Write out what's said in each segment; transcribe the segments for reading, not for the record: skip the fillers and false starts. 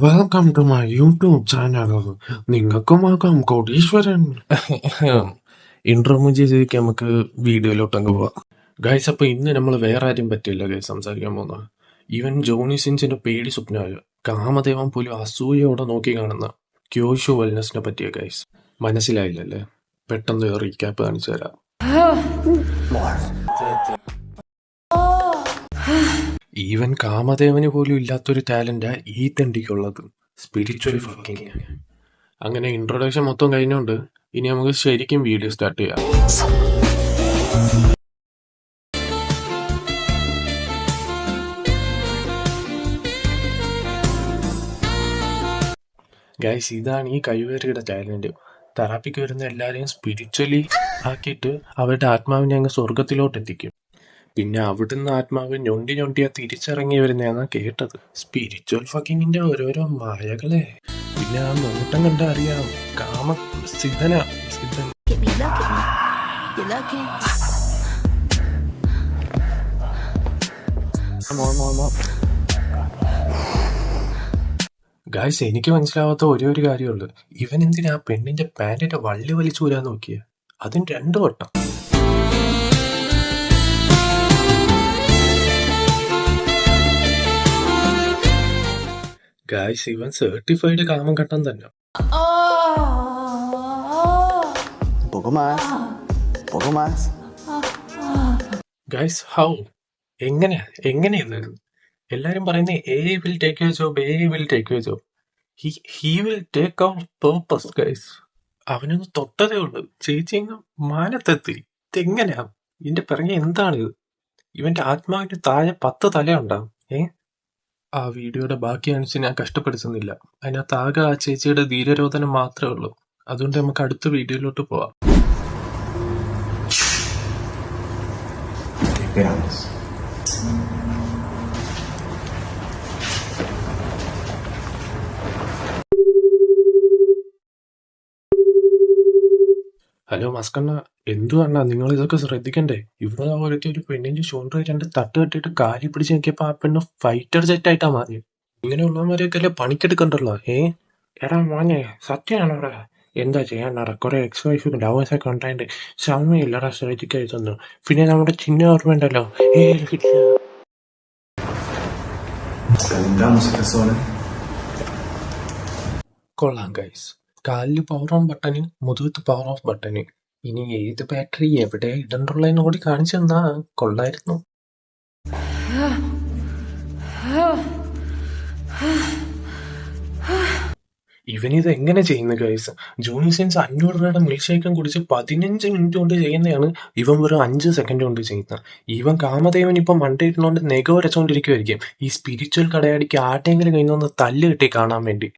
Welcome to my YouTube channel. നിങ്ങൾക്കുമാകാം കോടീശ്വരൻ. Intro ചെയ്തിരിക്കും, നമുക്ക് വീഡിയോയിലോട്ടങ്ങ് പോവാം. ഗൈസ്, അപ്പൊ ഇന്ന് നമ്മൾ വേറെ ആരും പറ്റില്ല ഗൈസ് സംസാരിക്കാൻ പോകുന്നത്. ഈവൻ ജോണി സിൻസിന്റെ പേടി സ്വപ്നമായ കാമദേവൻ പോലും അസൂയോടെ നോക്കി കാണുന്ന ക്യോഷു വെൽനസിനെ പറ്റിയ ഗൈസ്. മനസ്സിലായില്ലല്ലേ? പെട്ടെന്ന് റീക്യാപ്പ് കാണിച്ചു തരാം. ഈവൻ കാമദേവന് പോലും ഇല്ലാത്തൊരു ടാലന്റാ ഈ തെണ്ടിക്കുള്ളത്, സ്പിരിച്വൽ ഫക്കിങ്. അങ്ങനെ ഇൻട്രൊഡക്ഷൻ മൊത്തം കഴിഞ്ഞോണ്ട് ഇനി നമുക്ക് ശരിക്കും വീഡിയോ സ്റ്റാർട്ട് ചെയ്യാം. ഗൈസ്, ഇതാണ് ഈ കഴിവേറിയുടെ ടാലന്റ്. തെറാപ്പിക്ക് വരുന്ന എല്ലാവരെയും സ്പിരിച്വലി ആക്കിയിട്ട് അവരുടെ ആത്മാവിനെ അങ്ങ് സ്വർഗത്തിലോട്ട് എത്തിക്കും. പിന്നെ അവിടുന്ന് ആത്മാവ് ഞൊണ്ടി ഞൊണ്ടിയാ തിരിച്ചിറങ്ങി വരുന്നതാണ് കേട്ടത്. സ്പിരിച്വൽ ഫക്കിങ്ങിന്റെ ഓരോരോ മായകളെ. പിന്നെ ആ നോട്ടം കണ്ട അറിയാം, സിദ്ധൻ. ഗായ്സ്, എനിക്ക് മനസ്സിലാവാത്ത ഒരേ ഒരു കാര്യമുള്ളൂ, ഇവൻ എന്തിനാ പെണ്ണിന്റെ പാന്റിന്റെ വള്ളി വലിച്ചു വരാൻ നോക്കിയ? അതും 2 വട്ടം. ഗായ്സ്, ഇവൻ സർട്ടിഫൈഡ് കാമം കട്ടൻ തന്നെ. Guys, how? എങ്ങനെയത്? എല്ലാരും പറയുന്നത് AI will take your job, AI will take your job. He will take our purpose guys. അവനൊന്ന് തൊട്ടതേ ഉള്ളൂ, ചേച്ചി അങ്ങ് മാനത്തെത്തി. ഇതെങ്ങനെയാ? ഇതിന്റെ പിറകെ എന്താണിത്? ഇവന്റെ ആത്മാവിന്റെ താഴെ 10 തലയുണ്ടാവും. ആ വീഡിയോയുടെ ബാക്കി കാണിച്ച് ഞാൻ കഷ്ടപ്പെടുത്തുന്നില്ല. അതിനകത്ത് ആകെ ആ ചേച്ചിയുടെ ധീരരോധനം മാത്രമേ ഉള്ളൂ. അതുകൊണ്ട് നമുക്ക് അടുത്ത വീഡിയോയിലോട്ട് പോവാം. ഹലോ മസ്കണ്ണ, എന്തുവാണ്ണ നിങ്ങൾ ഇതൊക്കെ ശ്രദ്ധിക്കണ്ടേ? ഇവിടെ ഒരു പെണ്ണിന്റെ ഷോൾഡർ 2 തട്ട് കെട്ടിയിട്ട് കാലി പിടിച്ച് നോക്കിയപ്പോ ആ പെണ്ണ് ഫൈറ്റർ ജെറ്റ് ആയിട്ടാ മാറി. ഇങ്ങനെയുള്ളവരെയൊക്കെ അല്ലേ പണിക്കെടുക്കണ്ടല്ലോ. എടാ മോനെ, സത്യമാണോടാ? എന്താ ചെയ്യാനാടാ? കുറെ എക്സ് വൈഫ് ലവേഴ്സ് ഒക്കെ ഉണ്ടായിട്ട് സമയമില്ലടാ ശ്രദ്ധിക്കായിരുന്നു. പിന്നെ നമ്മുടെ ചിന്ന ഓർമ്മയുണ്ടല്ലോ, കൊള്ളാം ഗൈസ്. കാലില് power on button, മുതുകത്ത് power of button. ഇനി ഏത് ബാറ്ററി എവിടെ ഇടണ്ടുള്ളതെന്ന് കൂടി കാണിച്ചു തന്നാ കൊള്ളായിരുന്നു. ഇവനിത് എങ്ങനെ ചെയ്യുന്നു ഗൈസ്? ജോണി സിൻസ് 500 രൂപയുടെ മിൽക്ക് ഷേക്കും കുടിച്ച് 15 മിനിറ്റ് കൊണ്ട് ചെയ്യുന്നതാണ് ഇവൻ വെറും 5 സെക്കൻഡ് കൊണ്ട് ചെയ്യുന്നത്. ഇവൻ കാമദേവൻ ഇപ്പം മണ്ടയിരുന്നോണ്ട് നെഗ വരച്ചോണ്ടിരിക്കുമായിരിക്കും ഈ സ്പിരിച്വൽ കടയാടിക്ക് ആട്ടെങ്കിലും കഴിഞ്ഞൊന്ന് തല്ല് കിട്ടി കാണാൻ വേണ്ടി.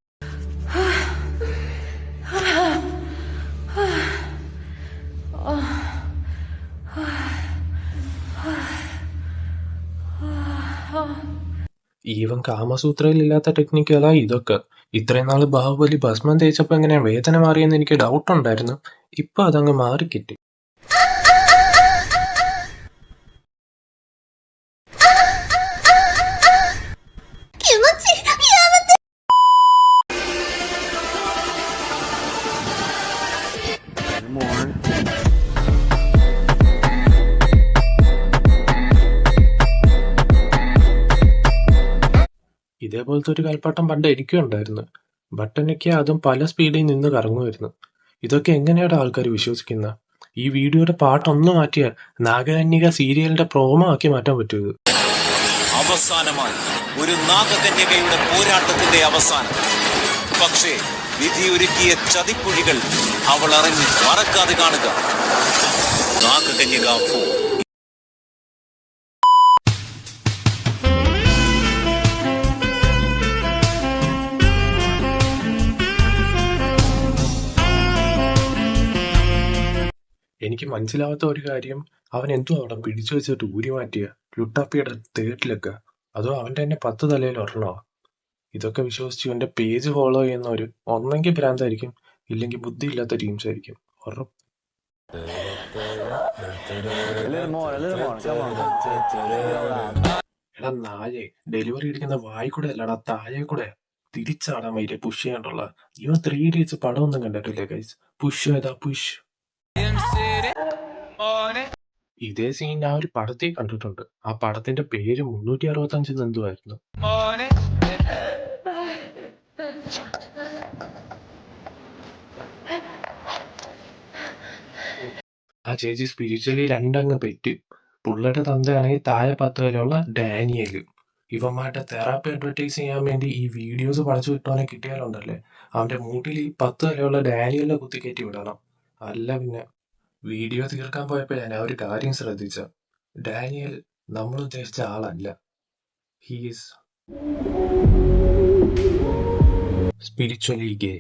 ഈവൻ കാമസൂത്രയിൽ ഇല്ലാത്ത ടെക്നിക്കുകളാ ഇതൊക്കെ. ഇത്രയും നാള് ബാഹുബലി ഭസ്മം തേച്ചപ്പോ എങ്ങനെയാ വേദന മാറിയെന്ന് എനിക്ക് ഡൗട്ട് ഉണ്ടായിരുന്നു. ഇപ്പൊ അതങ്ങ് മാറിക്കിട്ടി. ഇതേപോലത്തെ ഒരു കളിപ്പാട്ടം പണ്ട് എനിക്കും ഉണ്ടായിരുന്നു. ബട്ടനൊക്കെ അതും പല സ്പീഡിൽ നിന്ന് കറങ്ങുമായിരുന്നു. ഇതൊക്കെ എങ്ങനെയാണ് ആൾക്കാർ വിശ്വസിക്കുന്ന? ഈ വീഡിയോയുടെ പാട്ടൊന്ന് മാറ്റിയാൽ നാഗകന്യക സീരിയലിന്റെ പ്രോമോ ആക്കി മാറ്റാൻ പറ്റുമോ? അവസാനമായി ഒരു നാഗകന്യകയുടെ പോരാട്ടത്തിന്റെ അവസാനം. പക്ഷേ വിധി ഒരുക്കിയ ചതിക്കുഴികൾ അവൾ അറിഞ്ഞ് മറക്കാതെ കാണുക. നാഗകന്യക 4. എനിക്ക് മനസ്സിലാവാത്ത ഒരു കാര്യം, അവൻ എന്തോ അവിടെ പിടിച്ചു വെച്ചിട്ട് ഊരി മാറ്റിയ ലുട്ടാപ്പിയുടെ തേട്ടിലൊക്കെ. അതോ അവന്റെ തന്നെ 10 തലയിൽ ഒരെണ്ണോ? ഇതൊക്കെ വിശ്വസിച്ച് ഇവന്റെ പേജ് ഫോളോ ചെയ്യുന്നവര് ഒന്നെങ്കിൽ ഭ്രാന്തായിരിക്കും, ഇല്ലെങ്കിൽ ബുദ്ധി ഇല്ലാത്ത ടീംസ് ആയിരിക്കും. ഉറപ്പ്. എടാ നായേ, ഡെലിവറി അടിക്കുന്ന വായി കൂടെ അല്ലടാ താഴെ കൂടെ തിരിച്ചാടാൻ വൈകിട്ട് പുഷ് ചെയ്യാണ്ടുള്ള. ഇവൻ 3D വെച്ച് പടമൊന്നും കണ്ടിട്ടില്ലേ ഗൈസ്? പുഷ് ഏതാ പുഷ്? ഇതേ സീൻ ഞാൻ ഒരു പടത്തിൽ കണ്ടിട്ടുണ്ട്. ആ പടത്തിന്റെ പേര് 365 എന്തുവായിരുന്നു? ആ ചേച്ചി സ്പിരിച്വലി രണ്ടങ്ങ് പെറ്റ്. പുള്ളിയുടെ തന്തയാണെങ്കിൽ താഴെ 10 വരെയുള്ള ഡാനിയല്. ഇവന്മാരുടെ തെറാപ്പി അഡ്വർടൈസ് ചെയ്യാൻ വേണ്ടി ഈ വീഡിയോസ് പഠിച്ചു കിട്ടുവാനെ കിട്ടിയാലുണ്ടല്ലേ, അവന്റെ മൂട്ടിൽ ഈ 10 വരെയുള്ള ഡാനിയലിനെ കുത്തിക്കയറ്റി വിടണം. അല്ല പിന്നെ വീഡിയോ തീർക്കാൻ പോയപ്പോ ഞാൻ ആ ഒരു കാര്യം ശ്രദ്ധിച്ച, ഡാനിയൽ നമ്മൾ ഉദ്ദേശിച്ച ആളല്ല. ഹീസ് സ്പിരിച്വലി ഗേ.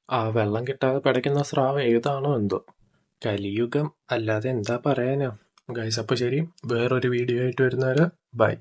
ആ വെള്ളം കിട്ടാതെ പിടയ്ക്കുന്ന സ്രാവ് ഏതാണോ എന്തോ. കലിയുഗം അല്ലാതെ എന്താ പറയാനാ ഗൈസ്. അപ്പൊ ശരി, വേറൊരു വീഡിയോ ആയിട്ട് വരുന്നവരെ ബൈ.